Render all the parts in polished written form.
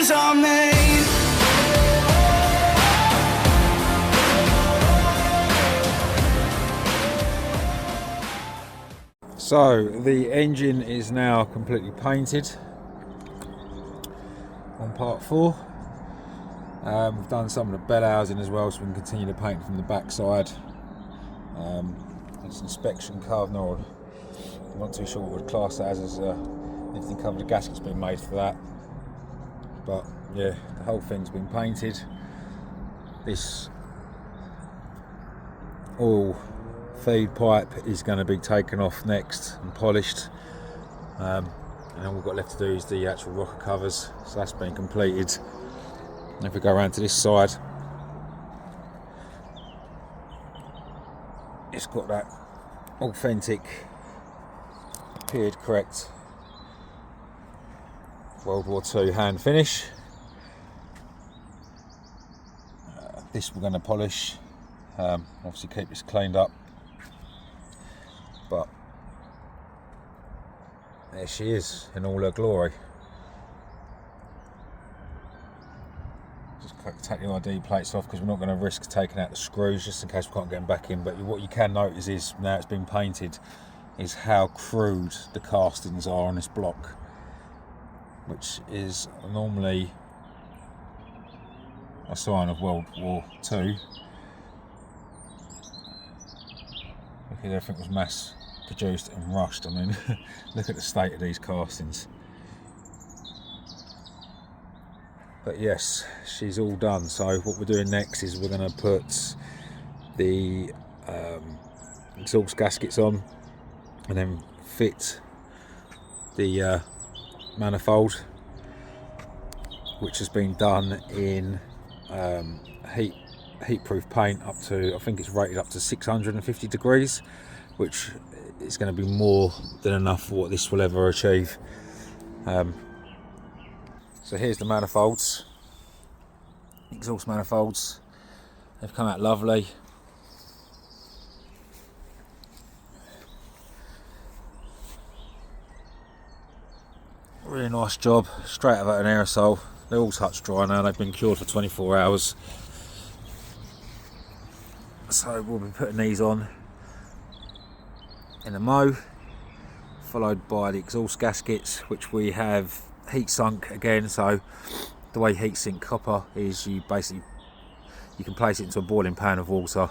promises are made. So the engine is now completely painted on part 4. We've done some of the bell housing as well, so we can continue to paint from the back side. It's inspection cover, no, I'm not too sure what we'd class that as anything covered. The gasket's been made for that, but yeah, the whole thing's been painted. This oil feed pipe is going to be taken off next and polished, and all we've got left to do is the actual rocker covers, so that's been completed. And if we go around to this side, it's got that authentic period correct World War II hand finish. This we're going to polish, obviously keep this cleaned up, but there she is in all her glory. Just take the ID plates off because we're not going to risk taking out the screws just in case we can't get them back in. But what you can notice is, now it's been painted, is how crude the castings are on this block, which is normally a sign of World War II. Look at everything was mass produced and rushed. I mean, look at the state of these castings. But yes, she's all done. So what we're doing next is we're going to put the exhaust gaskets on and then fit the manifold, which has been done in heat-proof paint up to, I think it's rated up to 650 degrees, which is going to be more than enough for what this will ever achieve. So here's the manifolds, exhaust manifolds. They've come out lovely. Really nice job, straight out of an aerosol. They're all touch dry now, they've been cured for 24 hours. So we'll be putting these on in a mow, followed by the exhaust gaskets, which we have heat sunk again. So the way heat sink copper is, you can place it into a boiling pan of water,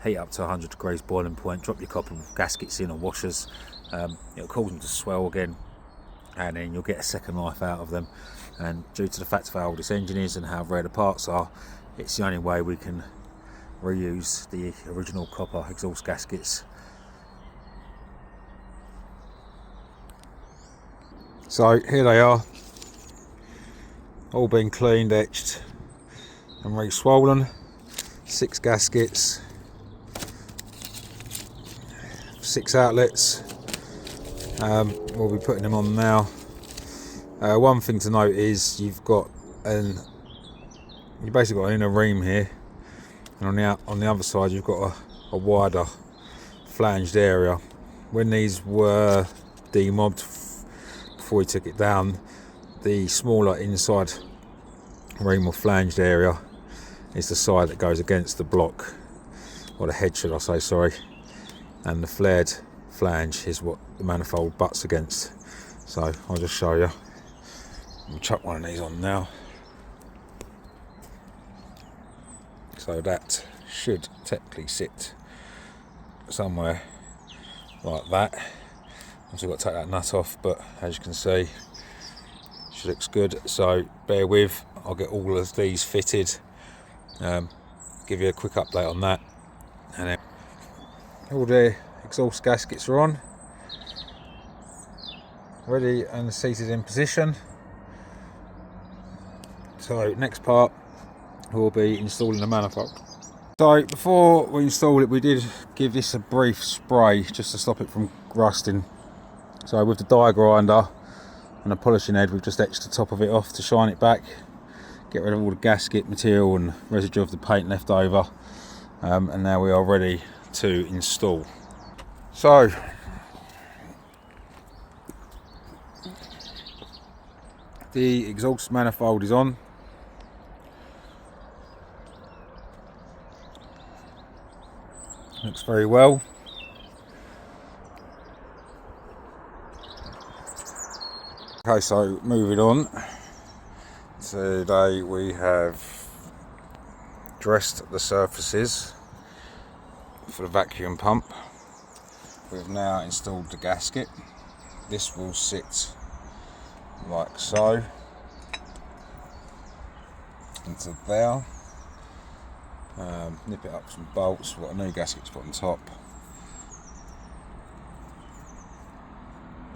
heat up to 100 degrees boiling point, drop your copper gaskets in or washers, it'll cause them to swell again, and then you'll get a second life out of them. And due to the fact of how old this engine is and how rare the parts are, it's the only way we can reuse the original copper exhaust gaskets. So here they are, all been cleaned, etched and re-swollen. 6 gaskets, 6 outlets. We'll be putting them on now. One thing to note is you basically got an inner ream here, and on the other side you've got a wider flanged area. When these were demobbed before we took it down, the smaller inside ream or flanged area is the side that goes against the block, or the head should I say, sorry, and the flared flange is what the manifold butts against. So I'll just show you. I'll chuck one of these on now. So that should technically sit somewhere like that. Obviously got to take that nut off, but as you can see, she looks good. So bear with, I'll get all of these fitted, give you a quick update on that, and then all the exhaust gaskets are on, ready and seated in position. So next part will be installing the manifold. So before we install it, we did give this a brief spray just to stop it from rusting. So with the die grinder and a polishing head, we've just etched the top of it off to shine it back, get rid of all the gasket material and residue of the paint left over, and now we are ready to install. So The exhaust manifold is on. Looks very well. Okay, so moving on. Today we have dressed the surfaces for the vacuum pump. We've now installed the gasket. This will sit like so into there. Nip it up some bolts. We've got a new gasket to put on top,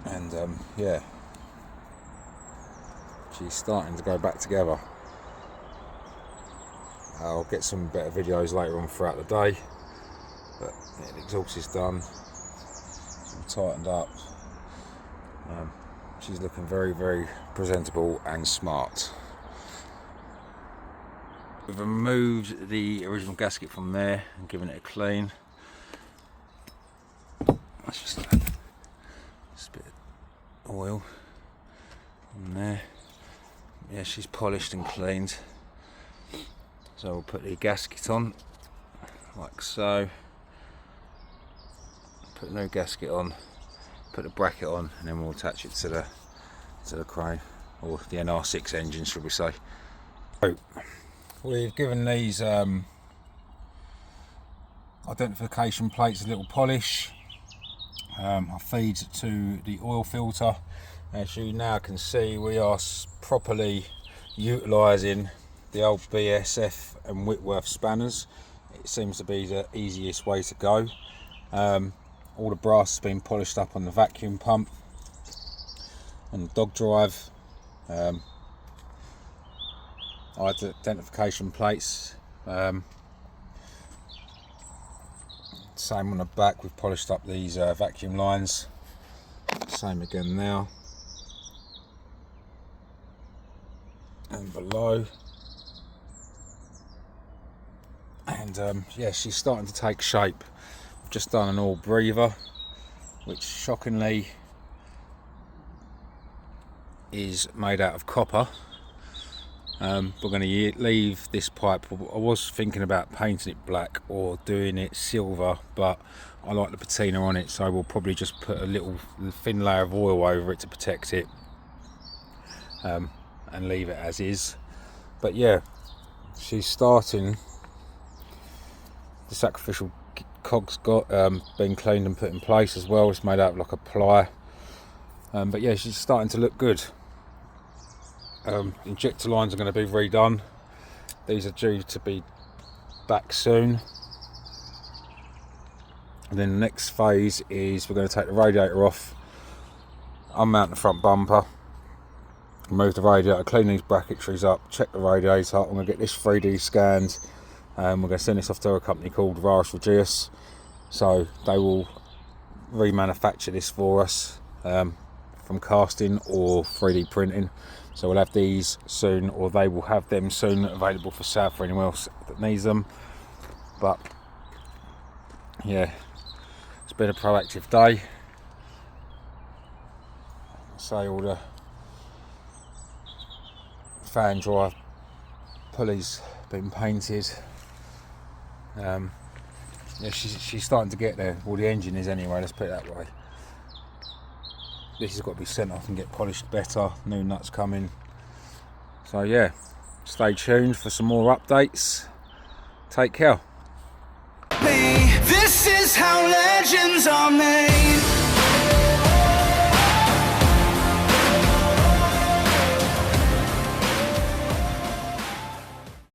and yeah, she's starting to go back together. I'll get some better videos later on throughout the day, but yeah, the exhaust is done, it's all tightened up. She's looking very, very presentable and smart. We've removed the original gasket from there and given it a clean. That's just a bit of oil on there. Yeah, she's polished and cleaned. So we'll put the gasket on, like so. Put the new gasket on, put the bracket on, and then we'll attach it to the crane, or the NR6 engine, should we say. So, we've given these identification plates a little polish. I feed to the oil filter. As you now can see, we are properly utilising the old BSF and Whitworth spanners. It seems to be the easiest way to go. All the brass has been polished up on the vacuum pump and the dog drive. Identification plates, same on the back. We've polished up these vacuum lines, same again now, and below. And yeah, she's starting to take shape. I've just done an oil breather, which shockingly is made out of copper. We're going to leave this pipe. I was thinking about painting it black or doing it silver, but I like the patina on it, so we'll probably just put a little thin layer of oil over it to protect it, and leave it as is. But yeah, she's starting. The sacrificial cog's got been cleaned and put in place as well. It's made out of like a ply, but yeah, she's starting to look good. Injector lines are going to be redone. These are due to be back soon. And then the next phase is we're going to take the radiator off, unmount the front bumper, remove the radiator, clean these bracketries up, check the radiator. I'm going to get this 3D scanned. We're going to send this off to a company called Reassembly, so they will remanufacture this for us from casting or 3D printing. So we'll have these soon, or they will have them soon available for sale for anyone else that needs them. But yeah, it's been a proactive day. Say all the fan drive pulleys been painted. Yeah, she's starting to get there. Well, the engine is anyway, let's put it that way. This has got to be sent off and get polished better. New nuts coming. So yeah, stay tuned for some more updates. Take care. This is how legends are made.